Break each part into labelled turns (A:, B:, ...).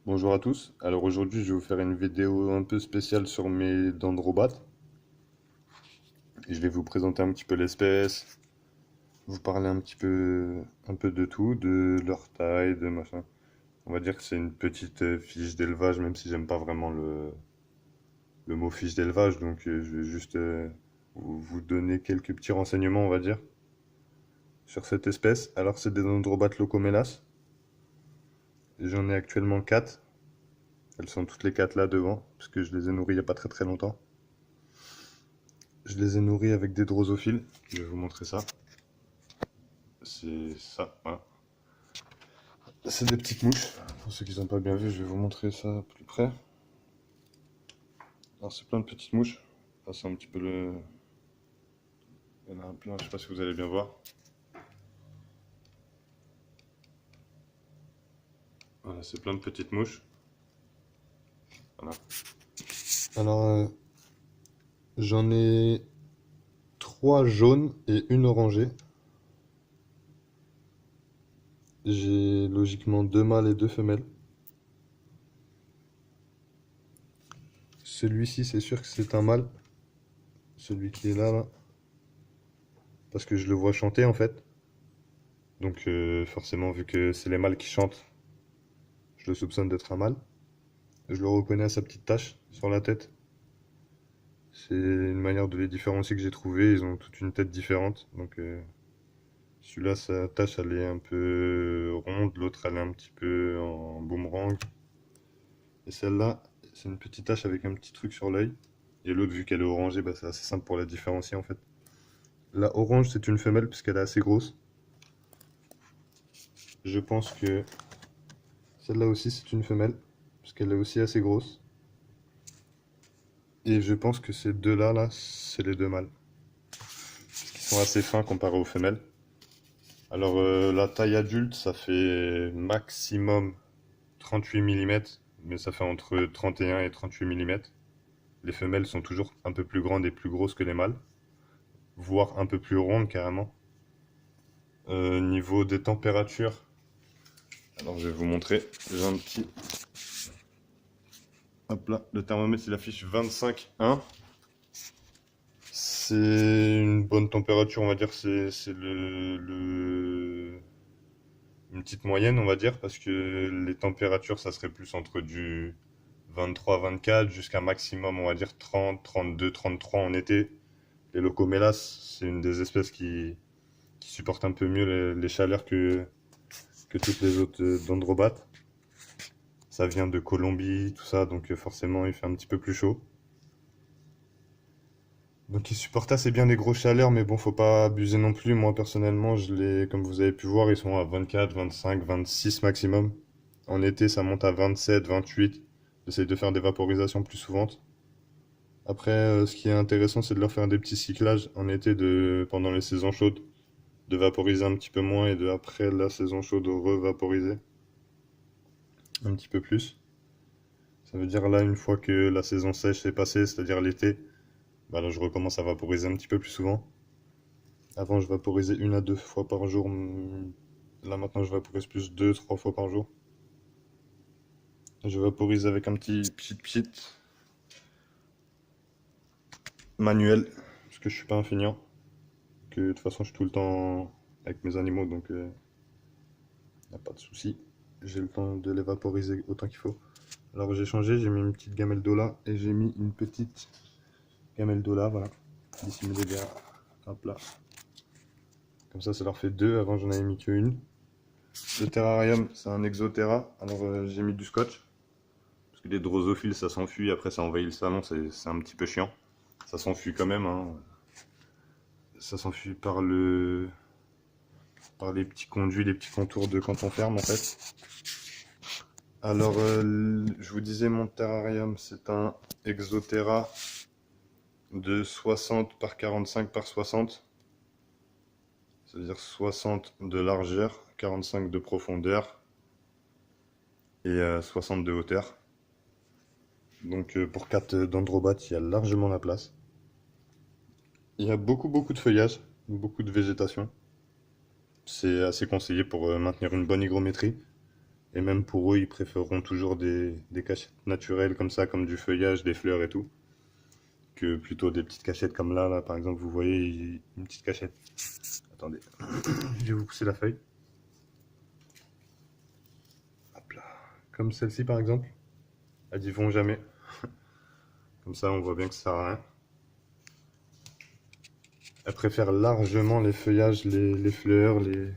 A: Bonjour à tous. Alors aujourd'hui, je vais vous faire une vidéo un peu spéciale sur mes dendrobates. Et je vais vous présenter un petit peu l'espèce, vous parler un peu de tout, de leur taille, de machin. On va dire que c'est une petite fiche d'élevage, même si j'aime pas vraiment le mot fiche d'élevage. Donc je vais juste vous donner quelques petits renseignements, on va dire, sur cette espèce. Alors c'est des dendrobates locomélas. J'en ai actuellement 4. Elles sont toutes les 4 là devant, parce que je les ai nourries il n'y a pas très longtemps. Je les ai nourris avec des drosophiles. Je vais vous montrer ça. C'est ça, voilà. C'est des petites mouches. Pour ceux qui n'ont pas bien vu, je vais vous montrer ça plus près. Alors c'est plein de petites mouches. Là, c'est un petit peu le... Il y en a un plein, je sais pas si vous allez bien voir. Voilà, c'est plein de petites mouches. Voilà. Alors, j'en ai 3 jaunes et une orangée. J'ai logiquement 2 mâles et 2 femelles. Celui-ci, c'est sûr que c'est un mâle. Celui qui est là. Parce que je le vois chanter en fait. Donc forcément, vu que c'est les mâles qui chantent, je le soupçonne d'être un mâle. Je le reconnais à sa petite tache sur la tête. C'est une manière de les différencier que j'ai trouvé. Ils ont toute une tête différente. Donc celui-là, sa tache, elle est un peu ronde. L'autre, elle est un petit peu en boomerang. Et celle-là, c'est une petite tache avec un petit truc sur l'œil. Et l'autre, vu qu'elle est orangée, bah, c'est assez simple pour la différencier en fait. La orange, c'est une femelle puisqu'elle est assez grosse. Je pense que celle-là aussi, c'est une femelle parce qu'elle est aussi assez grosse. Et je pense que ces deux-là, là, c'est les deux mâles. Ils sont assez fins comparés aux femelles. Alors, la taille adulte, ça fait maximum 38 mm, mais ça fait entre 31 et 38 mm. Les femelles sont toujours un peu plus grandes et plus grosses que les mâles, voire un peu plus rondes carrément. Niveau des températures, alors je vais vous montrer. J'ai un petit. Hop là, le thermomètre il affiche 25,1. C'est une bonne température, on va dire. C'est une petite moyenne, on va dire, parce que les températures, ça serait plus entre du 23-24 jusqu'à maximum, on va dire 30, 32, 33 en été. Les locomélas, c'est une des espèces qui supportent un peu mieux les chaleurs que toutes les autres dendrobates. Ça vient de Colombie, tout ça, donc forcément, il fait un petit peu plus chaud. Donc ils supportent assez bien les grosses chaleurs, mais bon, faut pas abuser non plus. Moi, personnellement, comme vous avez pu voir, ils sont à 24, 25, 26 maximum. En été, ça monte à 27, 28. J'essaye de faire des vaporisations plus souvent. Après, ce qui est intéressant, c'est de leur faire des petits cyclages en été pendant les saisons chaudes, de vaporiser un petit peu moins et de après la saison chaude revaporiser un petit peu plus. Ça veut dire là, une fois que la saison sèche est passée, c'est-à-dire l'été, bah là, je recommence à vaporiser un petit peu plus souvent. Avant, je vaporisais 1 à 2 fois par jour. Là, maintenant, je vaporise plus 2, 3 fois par jour. Je vaporise avec un pchit manuel, parce que je suis pas un feignant. Que de toute façon, je suis tout le temps avec mes animaux, donc y a pas de souci. J'ai le temps de les vaporiser autant qu'il faut. Alors, j'ai changé, j'ai mis une petite gamelle d'eau là, et j'ai mis une petite gamelle d'eau là, voilà, dissimulée derrière. Hop là. Comme ça leur fait deux. Avant, j'en avais mis qu'une. Le terrarium, c'est un exoterra. Alors, j'ai mis du scotch. Parce que les drosophiles, ça s'enfuit. Après, ça envahit le salon. C'est un petit peu chiant. Ça s'enfuit quand même, hein. Ça s'enfuit par les petits conduits, les petits contours de quand on ferme, en fait. Alors, je vous disais, mon terrarium, c'est un exoterra de 60 par 45 par 60. C'est-à-dire 60 de largeur, 45 de profondeur et 60 de hauteur. Donc pour 4 dendrobates, il y a largement la place. Il y a beaucoup de feuillage, beaucoup de végétation. C'est assez conseillé pour maintenir une bonne hygrométrie Et même pour eux, ils préféreront toujours des cachettes naturelles comme ça, comme du feuillage, des fleurs et tout, que plutôt des petites cachettes comme là, par exemple, vous voyez une petite cachette. Attendez, je vais vous pousser la feuille. Hop là. Comme celle-ci par exemple, elles y vont jamais. Comme ça, on voit bien que ça sert à rien. Elles préfèrent largement les feuillages, les fleurs, les...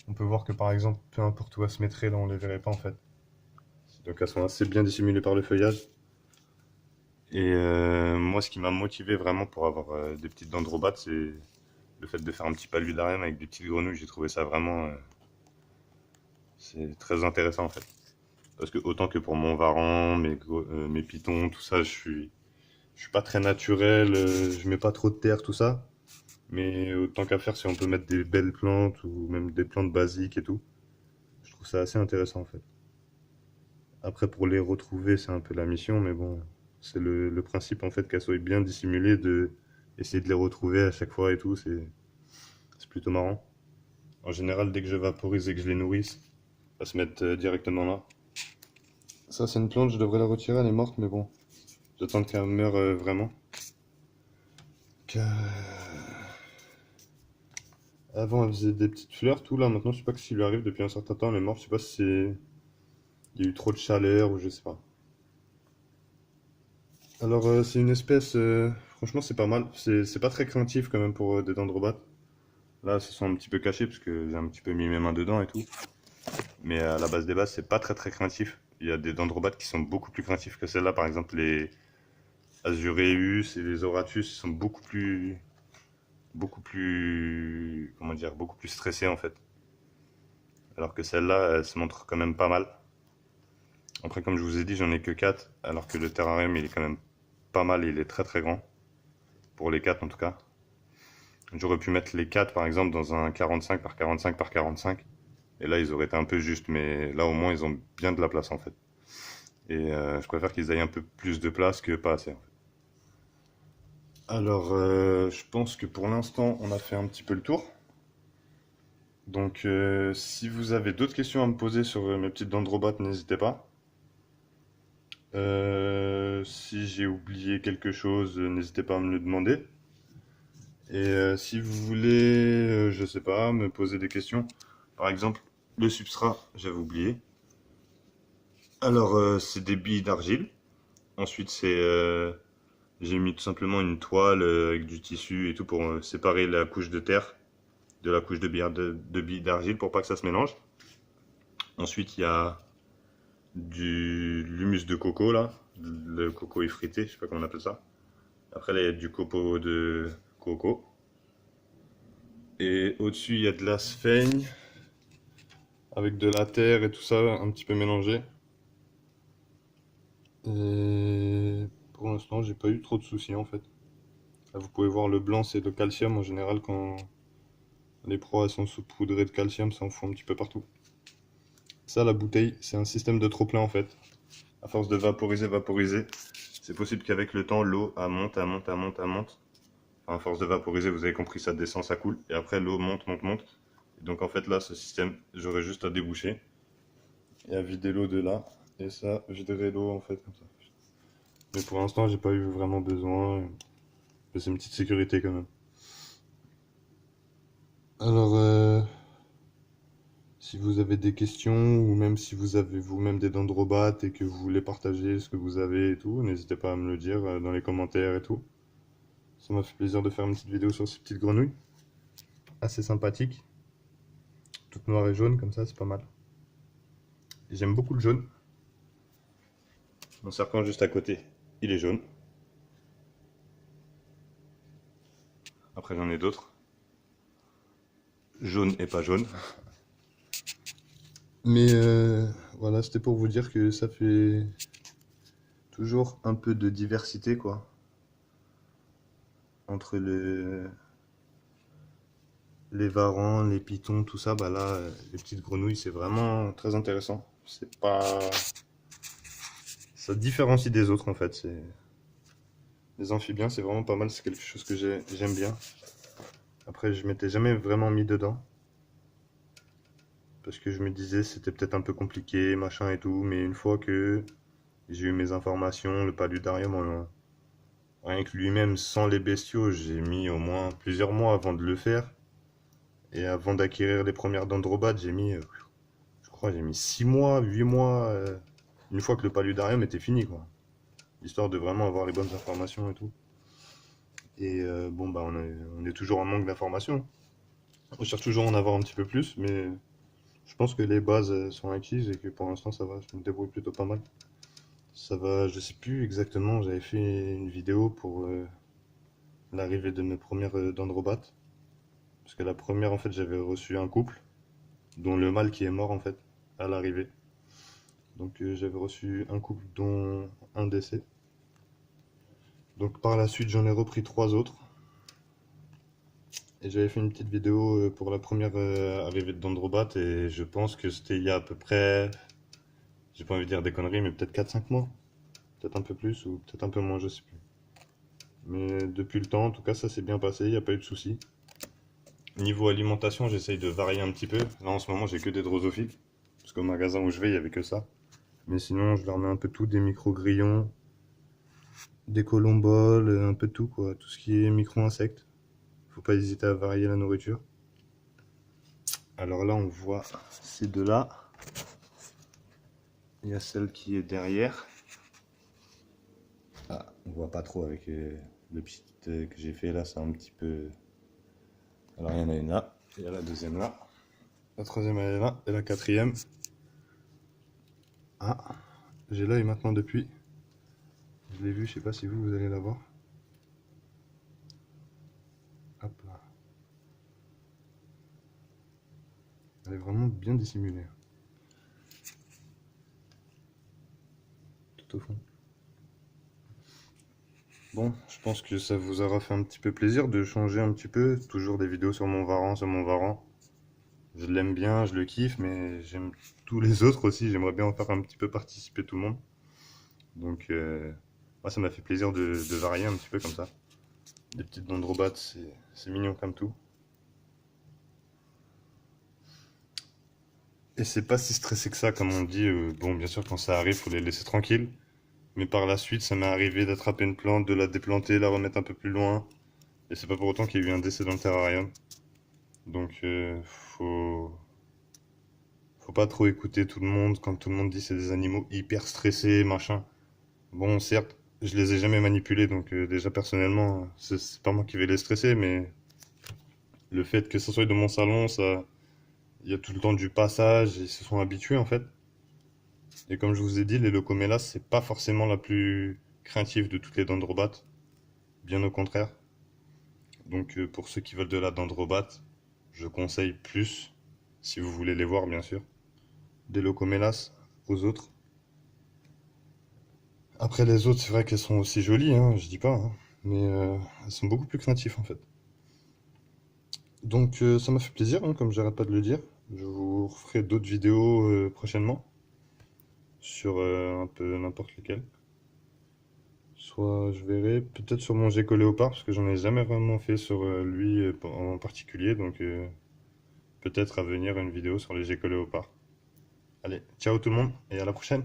A: On peut voir que par exemple, peu importe où elles se mettraient, là on les verrait pas en fait. Donc elles sont assez bien dissimulées par le feuillage. Et moi, ce qui m'a motivé vraiment pour avoir des petites dendrobates, c'est le fait de faire un petit paludarium avec des petites grenouilles. J'ai trouvé ça vraiment c'est très intéressant en fait. Parce que autant que pour mon varan, mes pitons, tout ça, je suis pas très naturel, je mets pas trop de terre, tout ça. Mais autant qu'à faire, si on peut mettre des belles plantes ou même des plantes basiques et tout, je trouve ça assez intéressant en fait. Après, pour les retrouver, c'est un peu la mission, mais bon, c'est le principe en fait qu'elles soient bien dissimulées, de essayer de les retrouver à chaque fois et tout, c'est plutôt marrant. En général, dès que je vaporise et que je les nourrisse, elles se mettent directement là. Ça, c'est une plante, je devrais la retirer, elle est morte, mais bon, j'attends qu'elle meure vraiment. Que- Avant, elle faisait des petites fleurs, tout là. Maintenant, je sais pas ce qui lui arrive depuis un certain temps, elle est morte. Je sais pas si c'est... Il y a eu trop de chaleur ou je sais pas. Alors, c'est une espèce, franchement, c'est pas mal. C'est pas très craintif quand même pour des dendrobates. Là, elles se sont un petit peu cachées parce que j'ai un petit peu mis mes mains dedans et tout. Mais à la base des bases, c'est pas très craintif. Il y a des dendrobates qui sont beaucoup plus craintifs que celle-là. Par exemple, les Azureus et les Auratus sont comment dire, beaucoup plus stressés en fait. Alors que celle-là, elle se montre quand même pas mal. Après, comme je vous ai dit, j'en ai que 4, alors que le terrarium, il est quand même pas mal, il est très grand. Pour les 4 en tout cas. J'aurais pu mettre les 4 par exemple dans un 45 par 45 par 45. Et là, ils auraient été un peu justes, mais là au moins, ils ont bien de la place en fait. Et je préfère qu'ils aient un peu plus de place que pas assez en fait. Alors, je pense que pour l'instant, on a fait un petit peu le tour. Donc, si vous avez d'autres questions à me poser sur mes petites dendrobates, n'hésitez pas. Si j'ai oublié quelque chose, n'hésitez pas à me le demander. Et si vous voulez, je sais pas, me poser des questions, par exemple, le substrat, j'avais oublié. Alors, c'est des billes d'argile. Ensuite, j'ai mis tout simplement une toile avec du tissu et tout pour séparer la couche de terre de la couche de billes d'argile pour pas que ça se mélange. Ensuite, il y a du l'humus de coco là, le coco effrité, je sais pas comment on appelle ça. Après là, il y a du copeau de coco. Et au-dessus, il y a de la sphaigne avec de la terre et tout ça, un petit peu mélangé. Et pour l'instant, j'ai pas eu trop de soucis en fait. Là, vous pouvez voir le blanc, c'est le calcium en général quand les proies elles sont saupoudrées de calcium, ça en fout un petit peu partout. Ça, la bouteille, c'est un système de trop-plein en fait. À force de vaporiser, c'est possible qu'avec le temps, l'eau elle monte. Enfin, à force de vaporiser, vous avez compris, ça descend, ça coule. Et après, l'eau monte. Et donc en fait, là, ce système, j'aurais juste à déboucher et à vider l'eau de là. Et ça, viderait l'eau en fait comme ça. Mais pour l'instant, j'ai pas eu vraiment besoin. Mais c'est une petite sécurité quand même. Alors, si vous avez des questions ou même si vous avez vous-même des dendrobates et que vous voulez partager ce que vous avez et tout, n'hésitez pas à me le dire dans les commentaires et tout. Ça m'a fait plaisir de faire une petite vidéo sur ces petites grenouilles. Assez sympathique. Toute noire et jaune comme ça, c'est pas mal. Et j'aime beaucoup le jaune. Mon serpent juste à côté, il est jaune. Après j'en ai d'autres. Jaune et pas jaune. Mais voilà, c'était pour vous dire que ça fait toujours un peu de diversité quoi. Entre les varans, les pitons, tout ça, bah là, les petites grenouilles, c'est vraiment très intéressant. C'est pas... Ça différencie des autres en fait. Les amphibiens, c'est vraiment pas mal, c'est quelque chose que j'aime bien. Après, je m'étais jamais vraiment mis dedans. parce que je me disais c'était peut-être un peu compliqué, machin et tout, mais une fois que j'ai eu mes informations, le paludarium, rien que lui-même, sans les bestiaux, j'ai mis au moins plusieurs mois avant de le faire. Et avant d'acquérir les premières dendrobates, j'ai mis, je crois, j'ai mis 6 mois, 8 mois, une fois que le paludarium était fini, quoi. Histoire de vraiment avoir les bonnes informations et tout. Et bon, bah, on est toujours en manque d'informations. On cherche toujours à en avoir un petit peu plus, mais je pense que les bases sont acquises et que pour l'instant, ça va, je me débrouille plutôt pas mal. Ça va, je sais plus exactement, j'avais fait une vidéo pour l'arrivée de mes premières dendrobates. Parce que la première, en fait, j'avais reçu un couple, dont le mâle qui est mort, en fait, à l'arrivée. Donc j'avais reçu un couple dont un décès. Donc par la suite, j'en ai repris 3 autres. Et j'avais fait une petite vidéo pour la première arrivée de Dendrobat. Et je pense que c'était il y a à peu près, j'ai pas envie de dire des conneries, mais peut-être 4-5 mois. Peut-être un peu plus ou peut-être un peu moins, je sais plus. Mais depuis le temps, en tout cas, ça s'est bien passé, il n'y a pas eu de soucis. Niveau alimentation, j'essaye de varier un petit peu. Là, en ce moment, j'ai que des drosophiles. Parce qu'au magasin où je vais, il n'y avait que ça. Mais sinon, je leur mets un peu tout, des micro-grillons, des colomboles, un peu de tout, quoi. Tout ce qui est micro-insectes. Faut pas hésiter à varier la nourriture. Alors là, on voit ces deux-là. Il y a celle qui est derrière. Ah, on voit pas trop avec le petit que j'ai fait là, c'est un petit peu... Alors il y en a une là, il y a la deuxième là. La troisième elle est là, et la quatrième... Ah, j'ai l'œil maintenant depuis. Je l'ai vu, je sais pas si vous allez la voir. Hop là. Elle est vraiment bien dissimulée. Tout au fond. Bon, je pense que ça vous aura fait un petit peu plaisir de changer un petit peu. Toujours des vidéos sur mon varan, Je l'aime bien, je le kiffe, mais j'aime tous les autres aussi. J'aimerais bien en faire un petit peu participer tout le monde. Donc, moi, ça m'a fait plaisir de varier un petit peu comme ça. Des petites dendrobates, c'est mignon comme tout. Et c'est pas si stressé que ça, comme on dit. Bon, bien sûr, quand ça arrive, faut les laisser tranquilles. Mais par la suite, ça m'est arrivé d'attraper une plante, de la déplanter, la remettre un peu plus loin. Et c'est pas pour autant qu'il y a eu un décès dans le terrarium. Donc, faut pas trop écouter tout le monde quand tout le monde dit c'est des animaux hyper stressés, machin. Bon, certes, je les ai jamais manipulés, donc déjà personnellement, c'est pas moi qui vais les stresser, mais le fait que ça soit dans mon salon, ça, il y a tout le temps du passage, ils se sont habitués en fait. Et comme je vous ai dit, les Locomélas, c'est pas forcément la plus craintive de toutes les dendrobates, bien au contraire. Donc pour ceux qui veulent de la dendrobate, je conseille plus, si vous voulez les voir bien sûr, des Locomélas aux autres. Après les autres, c'est vrai qu'elles sont aussi jolies, hein, je dis pas, hein, mais elles sont beaucoup plus craintives en fait. Donc ça m'a fait plaisir, hein, comme j'arrête pas de le dire. Je vous referai d'autres vidéos prochainement sur un peu n'importe lesquelles. Soit je verrai peut-être sur mon gecko léopard parce que j'en ai jamais vraiment fait sur lui en particulier, donc peut-être à venir une vidéo sur les geckos léopards. Allez, ciao tout le monde et à la prochaine.